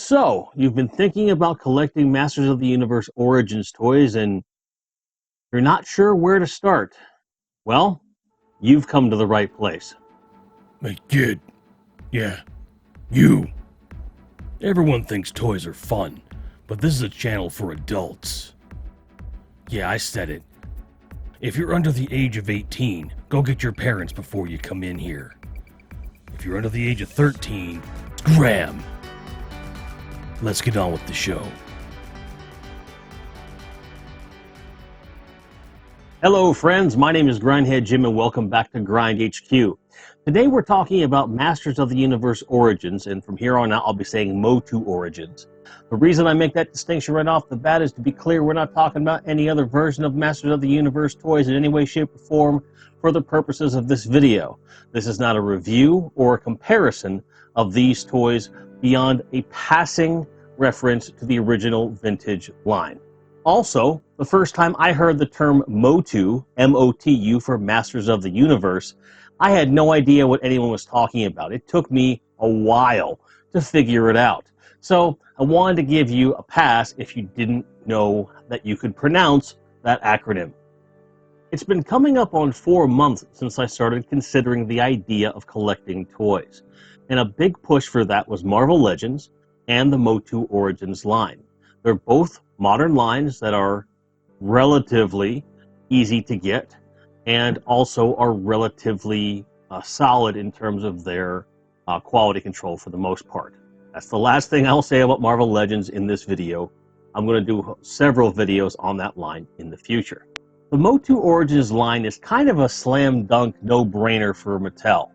So, you've been thinking about collecting Masters of the Universe Origins toys and you're not sure where to start. Well, you've come to the right place. Hey kid, yeah, you. Everyone thinks toys are fun, but this is a channel for adults. Yeah, I said it. If you're under the age of 18, go get your parents before you come in here. If you're under the age of 13, scram! Let's get on with the show. Hello friends, my name is Grindhead Jim and welcome back to Grind HQ. Today we're talking about Masters of the Universe Origins, and from here on out I'll be saying MOTU Origins. The reason I make that distinction right off the bat is to be clear, we're not talking about any other version of Masters of the Universe toys in any way, shape, or form for the purposes of this video. This is not a review or a comparison of these toys beyond a passing reference to the original vintage line. Also, the first time I heard the term MOTU, M-O-T-U, for Masters of the Universe, I had no idea what anyone was talking about. It took me a while to figure it out. So I wanted to give you a pass if you didn't know that you could pronounce that acronym. It's been coming up on 4 months since I started considering the idea of collecting toys. And a big push for that was Marvel Legends and the MOTU Origins line. They're both modern lines that are relatively easy to get and also are relatively solid in terms of their quality control for the most part. That's the last thing I'll say about Marvel Legends in this video. I'm going to do several videos on that line in the future. The MOTU Origins line is kind of a slam dunk no-brainer for Mattel.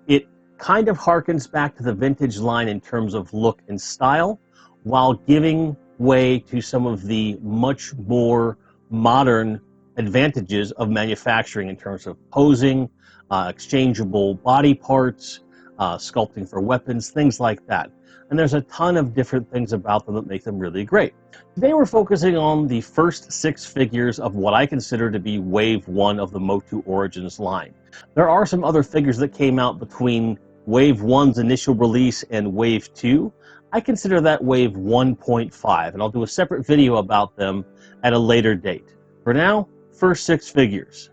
It kind of harkens back to the vintage line in terms of look and style, while giving way to some of the much more modern advantages of manufacturing in terms of posing, exchangeable body parts, sculpting for weapons, things like that. And there's a ton of different things about them that make them really great. Today we're focusing on the first 6 figures of what I consider to be Wave 1 of the MOTU Origins line. There are some other figures that came out between Wave 1's initial release and Wave 2. I consider that Wave 1.5, and I'll do a separate video about them at a later date. For now, first 6 figures.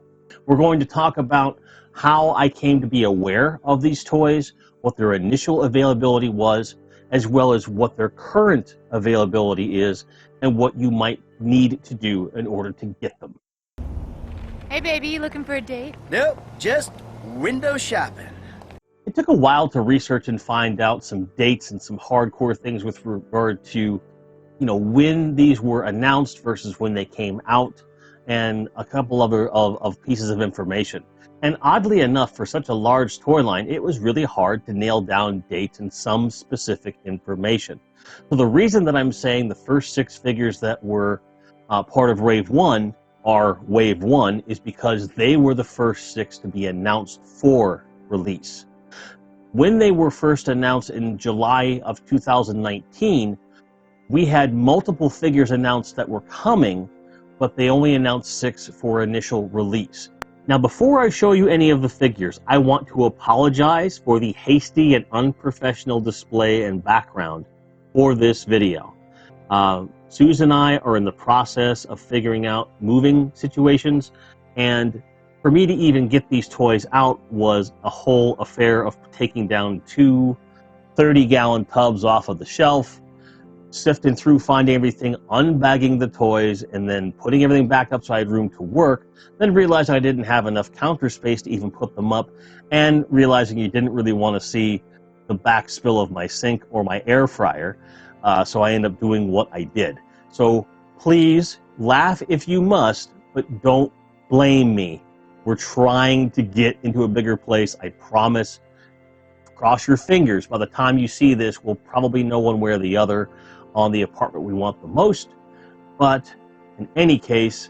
We're going to talk about how I came to be aware of these toys, what their initial availability was, as well as what their current availability is, and what you might need to do in order to get them. Hey baby, looking for a date? Nope, just window shopping. It took a while to research and find out some dates and some hardcore things with regard to, when these were announced versus when they came out, and a couple other of pieces of information. And oddly enough, for such a large toy line, it was really hard to nail down dates and some specific information. So the reason that I'm saying the first 6 figures that were part of Wave 1 are Wave 1 is because they were the first 6 to be announced for release. When they were first announced in July of 2019, we had multiple figures announced that were coming, but they only announced 6 for initial release. Now, before I show you any of the figures, I want to apologize for the hasty and unprofessional display and background for this video. Susan and I are in the process of figuring out moving situations, and for me to even get these toys out was a whole affair of taking down 2 30-gallon tubs off of the shelf, sifting through, finding everything, unbagging the toys, and then putting everything back up so I had room to work, then realizing I didn't have enough counter space to even put them up, and realizing you didn't really want to see the back spill of my sink or my air fryer, so I ended up doing what I did. So please, laugh if you must, but don't blame me. We're trying to get into a bigger place, I promise. Cross your fingers. By the time you see this, we'll probably know one way or the other on the apartment we want the most. But in any case,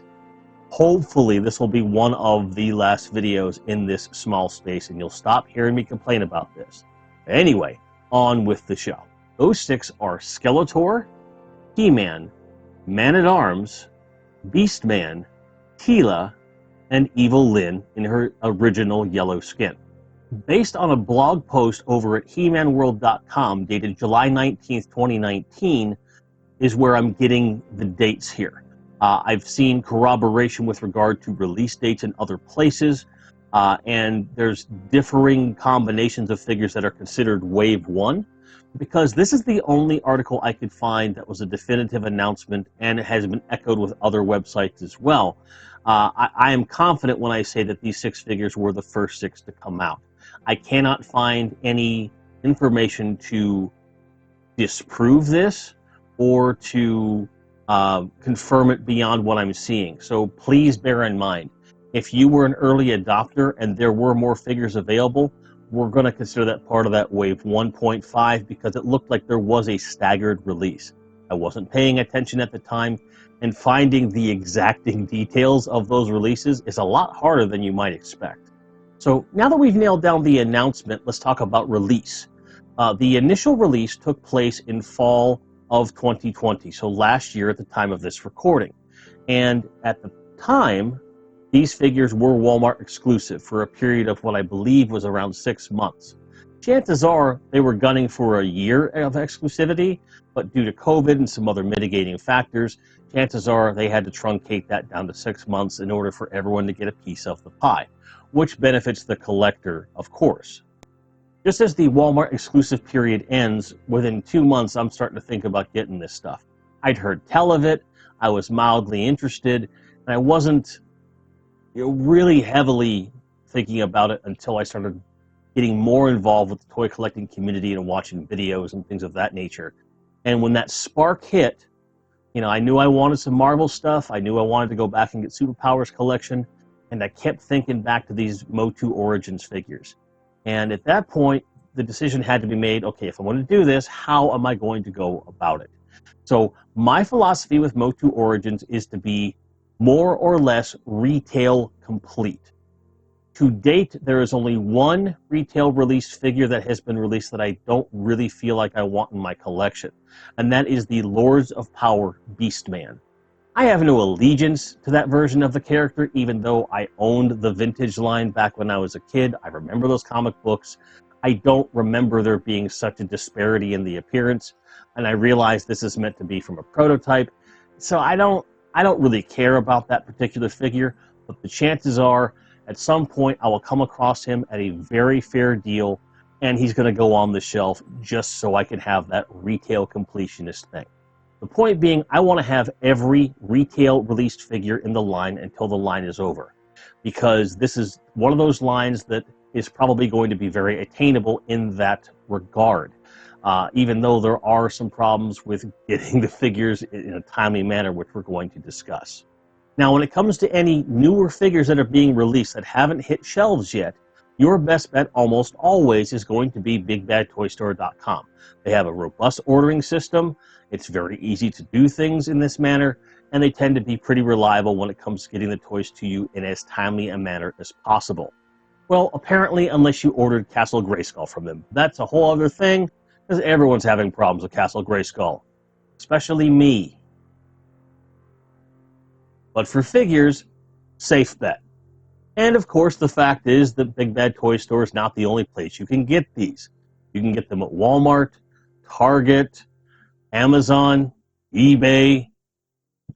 hopefully this will be one of the last videos in this small space and you'll stop hearing me complain about this. Anyway, on with the show. Those 6 are Skeletor, He-Man, Man-at-Arms, Beastman, Teela, and Evil Lynn in her original yellow skin. Based on a blog post over at hemanworld.com dated July 19th, 2019, is where I'm getting the dates here. I've seen corroboration with regard to release dates in other places, and there's differing combinations of figures that are considered Wave 1, because this is the only article I could find that was a definitive announcement, and it has been echoed with other websites as well. I am confident when I say that these 6 figures were the first 6 to come out. I cannot find any information to disprove this or to confirm it beyond what I'm seeing. So please bear in mind, if you were an early adopter and there were more figures available, we're going to consider that part of that wave 1.5 because it looked like there was a staggered release. I wasn't paying attention at the time, and finding the exacting details of those releases is a lot harder than you might expect. So now that we've nailed down the announcement, let's talk about release. The initial release took place in fall of 2020, so last year at the time of this recording. And at the time, these figures were Walmart exclusive for a period of what I believe was around 6 months. Chances are they were gunning for a year of exclusivity, but due to COVID and some other mitigating factors, chances are they had to truncate that down to 6 months in order for everyone to get a piece of the pie, which benefits the collector, of course. Just as the Walmart exclusive period ends, within 2 months, I'm starting to think about getting this stuff. I'd heard tell of it, I was mildly interested, and I wasn't really heavily thinking about it until I started getting more involved with the toy collecting community and watching videos and things of that nature. And when that spark hit, I knew I wanted some Marvel stuff. I knew I wanted to go back and get Superpowers collection. And I kept thinking back to these MOTU Origins figures. And at that point, the decision had to be made, okay, if I want to do this, how am I going to go about it? So my philosophy with MOTU Origins is to be more or less retail complete. To date, there is only one retail release figure that has been released that I don't really feel like I want in my collection, and that is the Lords of Power Beastman. I have no allegiance to that version of the character, even though I owned the vintage line back when I was a kid. I remember those comic books. I don't remember there being such a disparity in the appearance, and I realize this is meant to be from a prototype, so I don't really care about that particular figure, but the chances are at some point I will come across him at a very fair deal, and he's going to go on the shelf just so I can have that retail completionist thing. The point being, I want to have every retail released figure in the line until the line is over, because this is one of those lines that is probably going to be very attainable in that regard, even though there are some problems with getting the figures in a timely manner, which we're going to discuss. Now, when it comes to any newer figures that are being released that haven't hit shelves yet, your best bet almost always is going to be BigBadToyStore.com. They have a robust ordering system. It's very easy to do things in this manner, and they tend to be pretty reliable when it comes to getting the toys to you in as timely a manner as possible. Well, apparently, unless you ordered Castle Grayskull from them. That's a whole other thing, because everyone's having problems with Castle Grayskull, especially me. But for figures, safe bet. And of course, the fact is that Big Bad Toy Store is not the only place you can get these. You can get them at Walmart, Target, Amazon, eBay,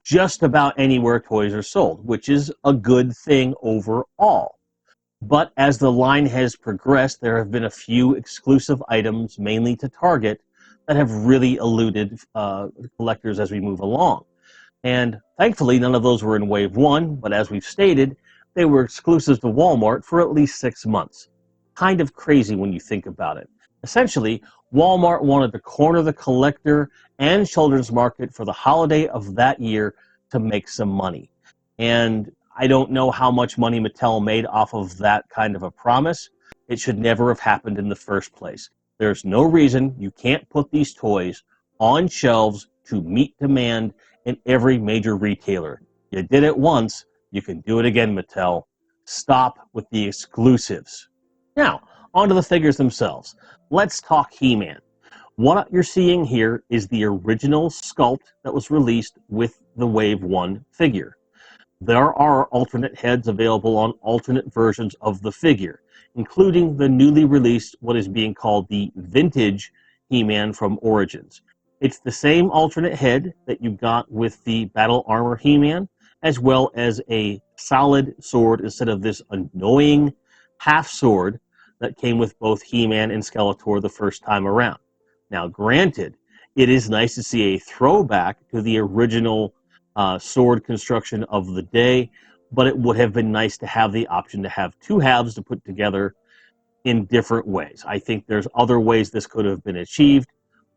just about anywhere toys are sold, which is a good thing overall. But as the line has progressed, there have been a few exclusive items, mainly to Target, that have really eluded collectors as we move along. And thankfully, none of those were in Wave 1, but as we've stated, they were exclusive to Walmart for at least 6 months. Kind of crazy when you think about it. Essentially, Walmart wanted to corner the collector and children's market for the holiday of that year to make some money. And I don't know how much money Mattel made off of that kind of a promise. It should never have happened in the first place. There's no reason you can't put these toys on shelves to meet demand in every major retailer. You did it once, you can do it again, Mattel. Stop with the exclusives. Now, onto the figures themselves. Let's talk He-Man. What you're seeing here is the original sculpt that was released with the Wave 1 figure. There are alternate heads available on alternate versions of the figure, including the newly released, what is being called the Vintage He-Man from Origins. It's the same alternate head that you got with the Battle Armor He-Man, as well as a solid sword instead of this annoying half sword that came with both He-Man and Skeletor the first time around. Now, granted, it is nice to see a throwback to the original sword construction of the day, but it would have been nice to have the option to have two halves to put together in different ways. I think there's other ways this could have been achieved,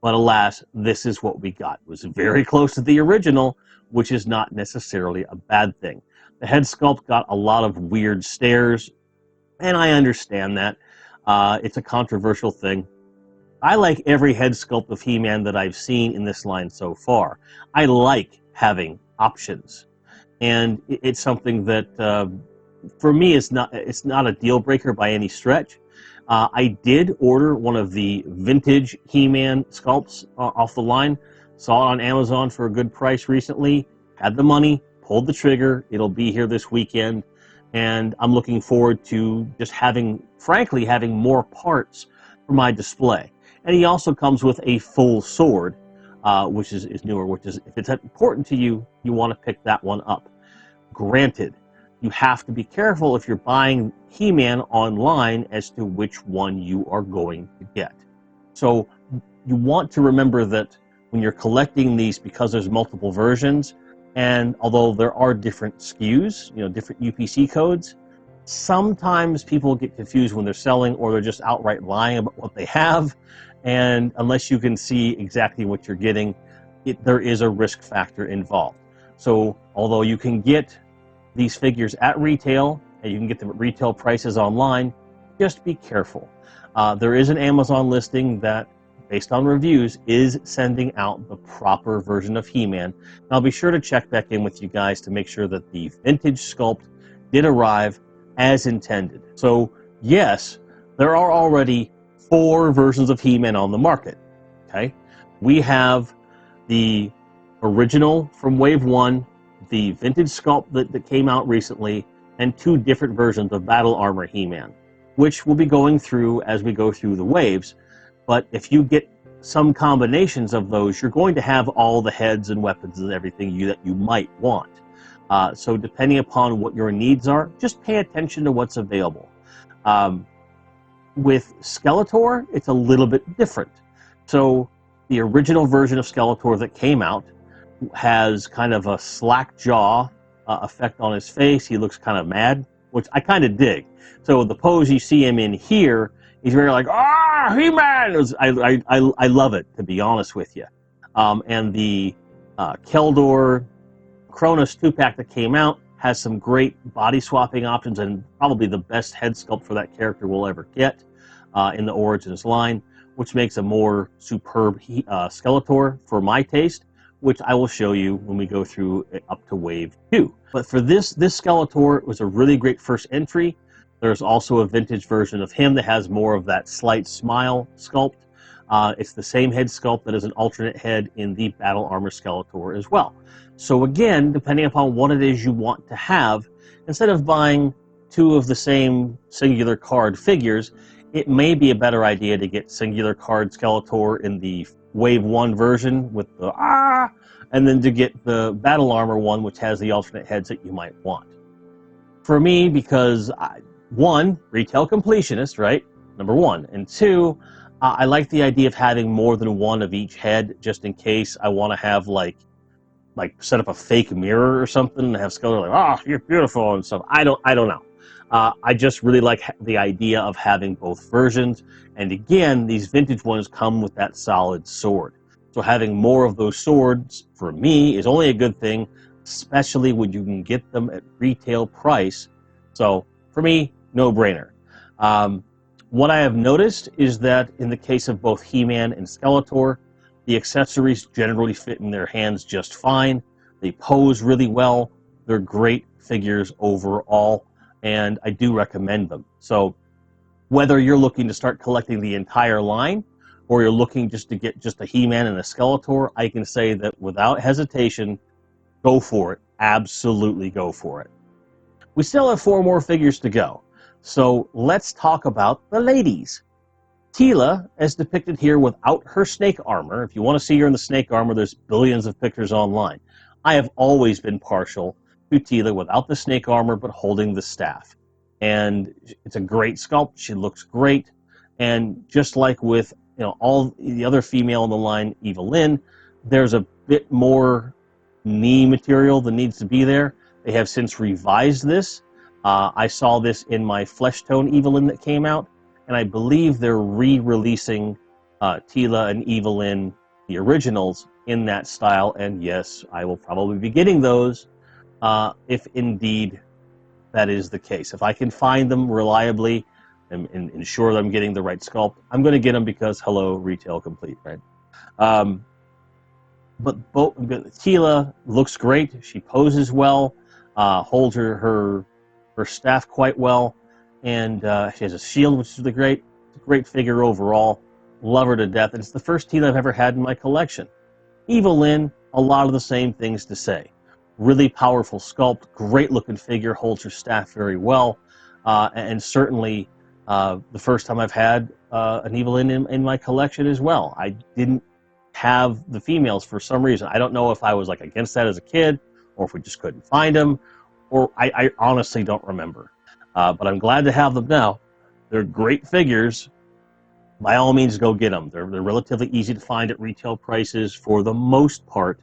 but alas, this is what we got. It was very close to the original, which is not necessarily a bad thing. The head sculpt got a lot of weird stares, and I understand that. It's a controversial thing. I like every head sculpt of He-Man that I've seen in this line so far. I like having options, and it's something that for me it's not a deal breaker by any stretch. I did order one of the vintage He-Man sculpts off the line. Saw it on Amazon for a good price recently. Had the money, pulled the trigger. It'll be here this weekend, and I'm looking forward to just frankly having more parts for my display. And he also comes with a full sword, which is newer, which is, if it's important to you, you want to pick that one up. Granted, you have to be careful if you're buying He-Man online as to which one you are going to get. So you want to remember that when you're collecting these, because there's multiple versions, and although there are different SKUs, different UPC codes, sometimes people get confused when they're selling, or they're just outright lying about what they have. And unless you can see exactly what you're getting, there is a risk factor involved. So although you can get these figures at retail, and you can get them at retail prices online, just be careful. There is an Amazon listing that, based on reviews, is sending out the proper version of He-Man. And I'll be sure to check back in with you guys to make sure that the vintage sculpt did arrive as intended. So yes, there are already 4 versions of He-Man on the market. Okay, we have the original from Wave 1, the vintage sculpt that came out recently, and 2 different versions of Battle Armor He-Man, which we'll be going through as we go through the waves. But if you get some combinations of those, you're going to have all the heads and weapons and everything that you might want. So depending upon what your needs are, just pay attention to what's available. With Skeletor, it's a little bit different. So the original version of Skeletor that came out has kind of a slack jaw effect on his face. He looks kind of mad, which I kind of dig. So the pose you see him in here, he's very like, He-Man! I love it, to be honest with you. And the Keldor Kronos 2-pack that came out has some great body swapping options, and probably the best head sculpt for that character we'll ever get in the Origins line, which makes a more superb Skeletor for my taste, which I will show you when we go through up to Wave 2. But for this Skeletor was a really great first entry. There's also a vintage version of him that has more of that slight smile sculpt. It's the same head sculpt that is an alternate head in the Battle Armor Skeletor as well. So again, depending upon what it is you want to have, instead of buying 2 of the same singular card figures, it may be a better idea to get singular card Skeletor in the Wave 1 version with the and then to get the Battle Armor one, which has the alternate heads that you might want. For me, because 1, retail completionist, right? Number 1. And 2, I like the idea of having more than one of each head, just in case I want to have like set up a fake mirror or something and have Skeletor like, you're beautiful and stuff. I don't know. I just really like the idea of having both versions. And again, these vintage ones come with that solid sword. So having more of those swords, for me, is only a good thing, especially when you can get them at retail price. So for me, no brainer. What I have noticed is that in the case of both He-Man and Skeletor, the accessories generally fit in their hands just fine. They pose really well. They're great figures overall, and I do recommend them. So whether you're looking to start collecting the entire line, or you're looking just to get just a He-Man and a Skeletor, I can say that without hesitation, go for it. Absolutely go for it. We still have 4 more figures to go. So let's talk about the ladies. Teela, as depicted here without her snake armor. If you want to see her in the snake armor, there's billions of pictures online. I have always been partial to Teela without the snake armor, but holding the staff. And it's a great sculpt. She looks great. And just like with all the other female in the line, Evelyn, there's a bit more knee material that needs to be there. They have since revised this. I saw this in my flesh tone Evelyn that came out, and I believe they're re-releasing Teela and Evelyn, the originals, in that style. And yes, I will probably be getting those if indeed that is the case. If I can find them reliably and ensure that I'm getting the right sculpt, I'm going to get them because, hello, retail complete, right? But Teela looks great. She poses well, holds her staff quite well, and she has a shield, which is really great. It's a great figure overall. Love her to death. And it's the first Teela I've ever had in my collection. Evelyn, a lot of the same things to say. Really powerful sculpt, great looking figure, holds her staff very well, and certainly the first time I've had an Evelyn in my collection as well. I didn't have the females for some reason. I don't know if I was like against that as a kid, or if we just couldn't find them, or I honestly don't remember. But I'm glad to have them now. They're great figures. By all means, go get them. They're relatively easy to find at retail prices for the most part,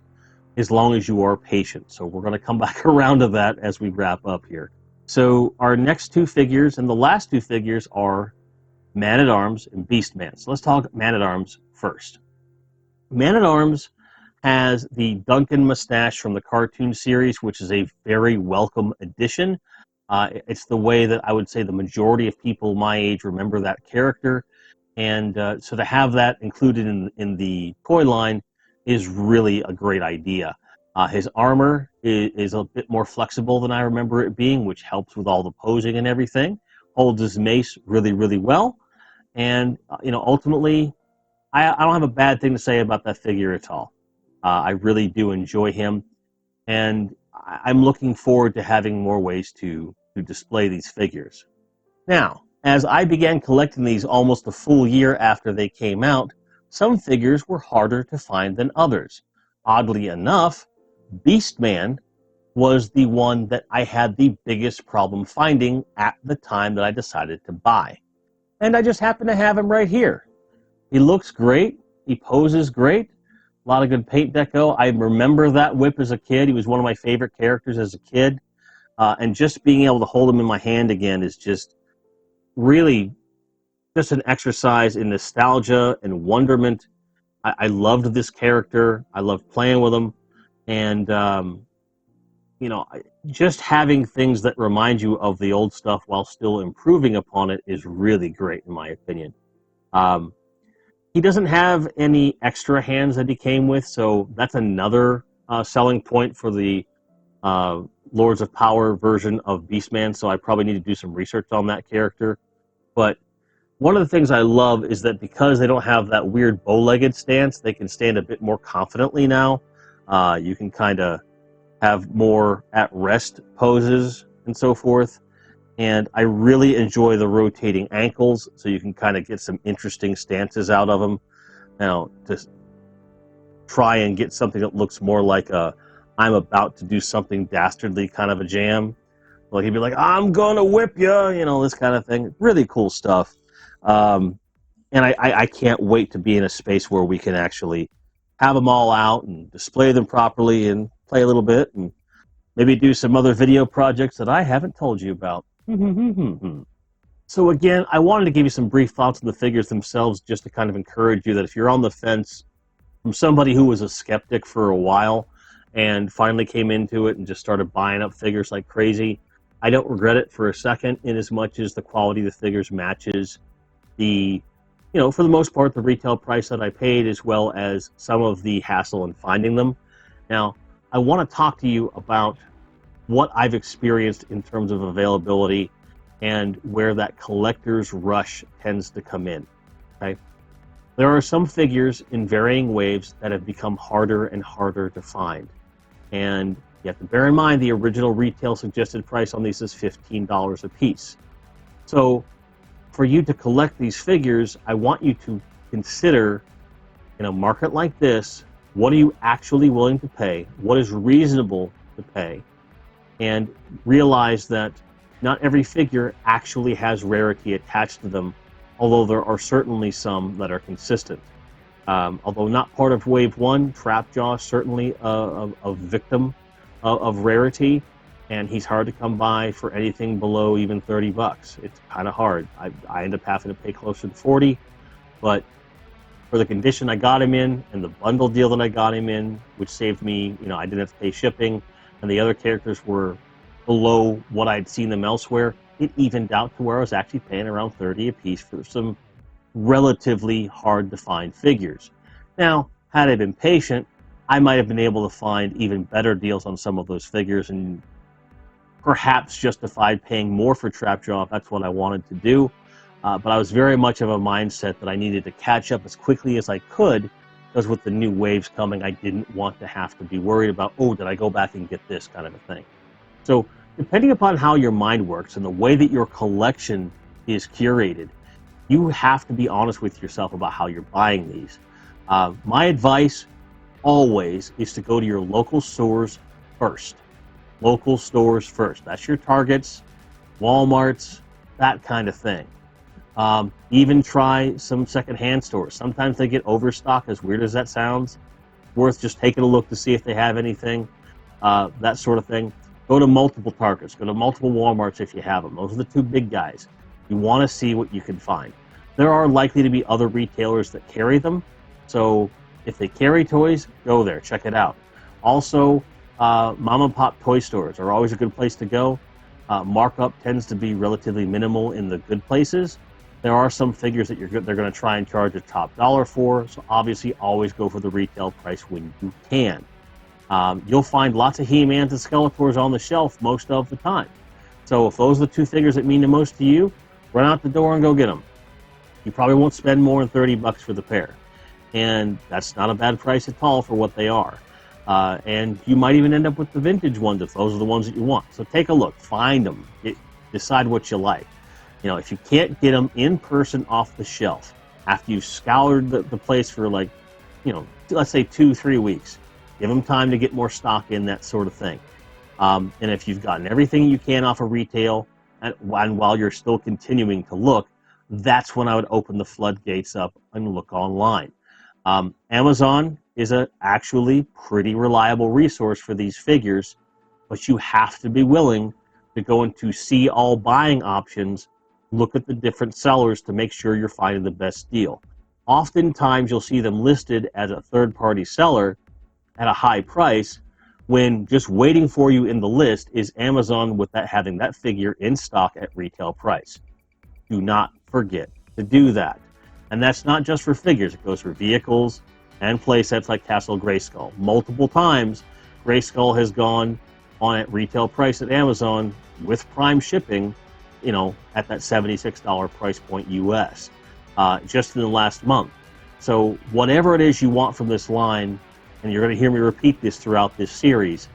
as long as you are patient. So we're going to come back around to that as we wrap up here. So our next 2 figures and the last 2 figures are Man-at-Arms and Beast-Man. So let's talk Man-at-Arms first. Man-at-Arms has the Duncan mustache from the cartoon series, which is a very welcome addition. It's the way that I would say the majority of people my age remember that character. And so to have that included in the toy line is really a great idea. His armor is a bit more flexible than I remember it being, which helps with all the posing and everything. Holds his mace really, really well. And, ultimately, I don't have a bad thing to say about that figure at all. I really do enjoy him. And I'm looking forward to having more ways to display these figures. Now, as I began collecting these almost a full year after they came out, some figures were harder to find than others. Oddly enough, Beast-Man was the one that I had the biggest problem finding at the time that I decided to buy. And I just happen to have him right here. He looks great. He poses great. A lot of good paint deco. I remember that whip as a kid. He was one of my favorite characters as a kid. And just being able to hold him in my hand again is just really just an exercise in nostalgia and wonderment. I loved this character. I loved playing with him. And, just having things that remind you of the old stuff while still improving upon it is really great, in my opinion. He doesn't have any extra hands that he came with, so that's another selling point for the Lords of Power version of Beast-Man, so I probably need to do some research on that character. But one of the things I love is that because they don't have that weird bow-legged stance, they can stand a bit more confidently now. You can kind of have more at-rest poses and so forth. And I really enjoy the rotating ankles, so you can kind of get some interesting stances out of them. Now, to try and get something that looks more like a I'm about to do something dastardly kind of a jam. Like he'd be like, I'm gonna whip you, this kind of thing. Really cool stuff. And I can't wait to be in a space where we can actually have them all out and display them properly and play a little bit and maybe do some other video projects that I haven't told you about. So again, I wanted to give you some brief thoughts on the figures themselves just to kind of encourage you that if you're on the fence from somebody who was a skeptic for a while and finally came into it and just started buying up figures like crazy, I don't regret it for a second, in as much as the quality of the figures matches the, for the most part, the retail price that I paid, as well as some of the hassle in finding them. Now, I want to talk to you about what I've experienced in terms of availability and where that collector's rush tends to come in. Okay? There are some figures in varying waves that have become harder and harder to find. And You have to bear in mind the original retail suggested price on these is $15 a piece. So for you to collect these figures, I want you to consider, in a market like this, what are you actually willing to pay? What is reasonable to pay? And realize that not every figure actually has rarity attached to them, although there are certainly some that are consistent. Although not part of Wave 1, Trapjaw is certainly a victim of rarity, and he's hard to come by for anything below even 30 bucks. It's kind of hard. I end up having to pay closer to 40, but for the condition I got him in and the bundle deal that I got him in, which saved me, I didn't have to pay shipping, and the other characters were below what I'd seen them elsewhere, it evened out to where I was actually paying around 30 a piece for some relatively hard to find figures. Now, had I been patient, I might have been able to find even better deals on some of those figures and perhaps justified paying more for Trapjaw if that's what I wanted to do. But I was very much of a mindset that I needed to catch up as quickly as I could, because with the new waves coming, I didn't want to have to be worried about, oh, did I go back and get this kind of a thing. So depending upon how your mind works and the way that your collection is curated, you have to be honest with yourself about how you're buying these. My advice always is to go to your local stores first. Local stores first. That's your Targets, Walmarts, that kind of thing. Even try some secondhand stores. Sometimes they get overstock, as weird as that sounds. Worth just taking a look to see if they have anything, that sort of thing. Go to multiple Targets. Go to multiple Walmarts if you have them. Those are the two big guys. You want to see what you can find. There are likely to be other retailers that carry them. So if they carry toys, go there. Check it out. Also, mom and pop toy stores are always a good place to go. Markup tends to be relatively minimal in the good places. There are some figures that they're going to try and charge a top dollar for, so obviously always go for the retail price when you can. You'll find lots of He-Mans and Skeletors on the shelf most of the time. So if those are the two figures that mean the most to you, run out the door and go get them. You probably won't spend more than 30 bucks for the pair. And that's not a bad price at all for what they are. And you might even end up with the vintage ones if those are the ones that you want. So take a look, find them, decide what you like. If you can't get them in person off the shelf, after you've scoured the place for let's say 2-3 weeks, give them time to get more stock in, that sort of thing. And if you've gotten everything you can off of retail, and while you're still continuing to look, that's when I would open the floodgates up and look online. Amazon is a actually pretty reliable resource for these figures, but you have to be willing to go into see all buying options, look at the different sellers to make sure you're finding the best deal. Oftentimes you'll see them listed as a third-party seller at a high price, when just waiting for you in the list is Amazon with having that figure in stock at retail price. Do not forget to do that. And that's not just for figures. It goes for vehicles and playsets like Castle Grayskull. Multiple times, Grayskull has gone on at retail price at Amazon with Prime shipping, at that $76 price point US, just in the last month. So whatever it is you want from this line, and you're going to hear me repeat this throughout this series,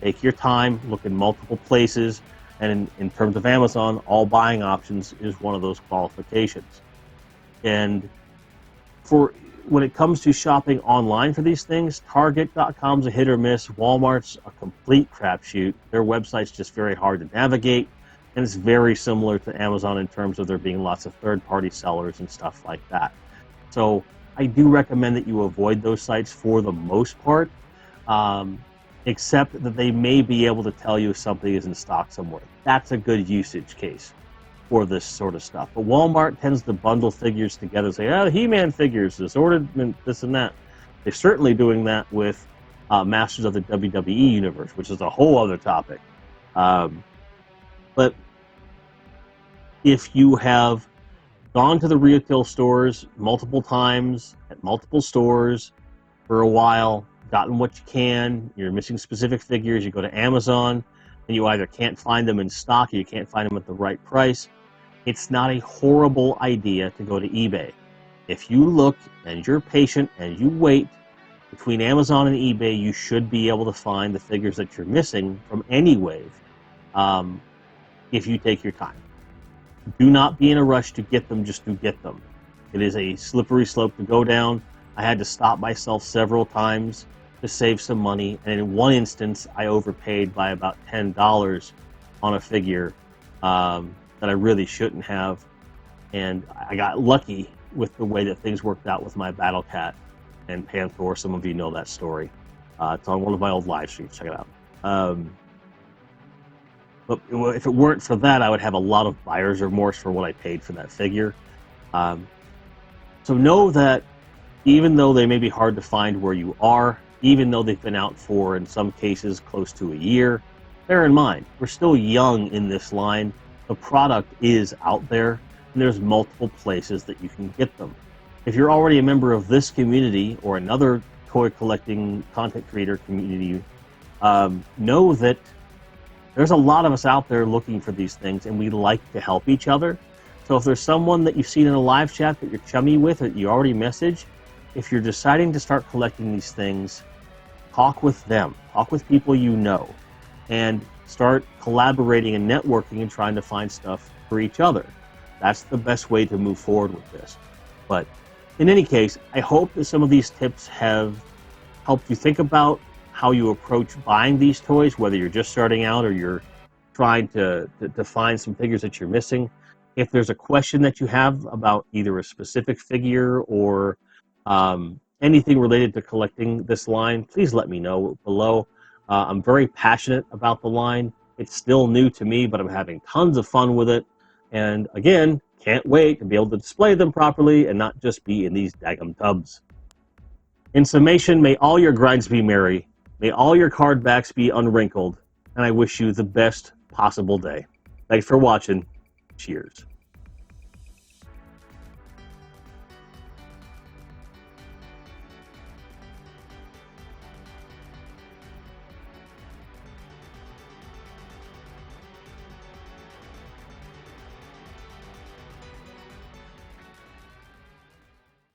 take your time, look in multiple places, and in terms of Amazon, all buying options is one of those qualifications. And when it comes to shopping online for these things, Target.com's a hit or miss. Walmart's a complete crapshoot. Their website's just very hard to navigate, and it's very similar to Amazon in terms of there being lots of third-party sellers and stuff like that. So I do recommend that you avoid those sites for the most part, except that they may be able to tell you if something is in stock somewhere. That's a good usage case for this sort of stuff. But Walmart tends to bundle figures together and say, He-Man figures, assortment, this and that. They're certainly doing that with Masters of the WWE Universe, which is a whole other topic. But if you have gone to the retail stores multiple times at multiple stores for a while, gotten what you can, you're missing specific figures, you go to Amazon, and you either can't find them in stock or you can't find them at the right price, it's not a horrible idea to go to eBay. If you look and you're patient and you wait, Between Amazon and eBay, you should be able to find the figures that you're missing from any wave, if you take your time. Do not be in a rush to get them just to get them. It is a slippery slope to go down. I had to stop myself several times to save some money, and in one instance, I overpaid by about $10 on a figure that I really shouldn't have, and I got lucky with the way that things worked out with my Battle Cat and Panther. Some of you know that story. It's on one of my old live streams. Check it out. But if it weren't for that, I would have a lot of buyer's remorse for what I paid for that figure. So know that even though they may be hard to find where you are, even though they've been out for, in some cases, close to a year, bear in mind, we're still young in this line. The product is out there, and there's multiple places that you can get them. If you're already a member of this community or another toy collecting content creator community, know that there's a lot of us out there looking for these things, and we like to help each other. So if there's someone that you've seen in a live chat that you're chummy with or you already message, if you're deciding to start collecting these things, talk with them. Talk with people you know, and start collaborating and networking and trying to find stuff for each other. That's the best way to move forward with this. But in any case, I hope that some of these tips have helped you think about how you approach buying these toys, whether you're just starting out or you're trying to find some figures that you're missing. If there's a question that you have about either a specific figure or anything related to collecting this line, please let me know below. I'm very passionate about the line. It's still new to me, but I'm having tons of fun with it. And again, can't wait to be able to display them properly and not just be in these daggum tubs. In summation, may all your grinds be merry. May all your card backs be unwrinkled. And I wish you the best possible day. Thanks for watching. Cheers.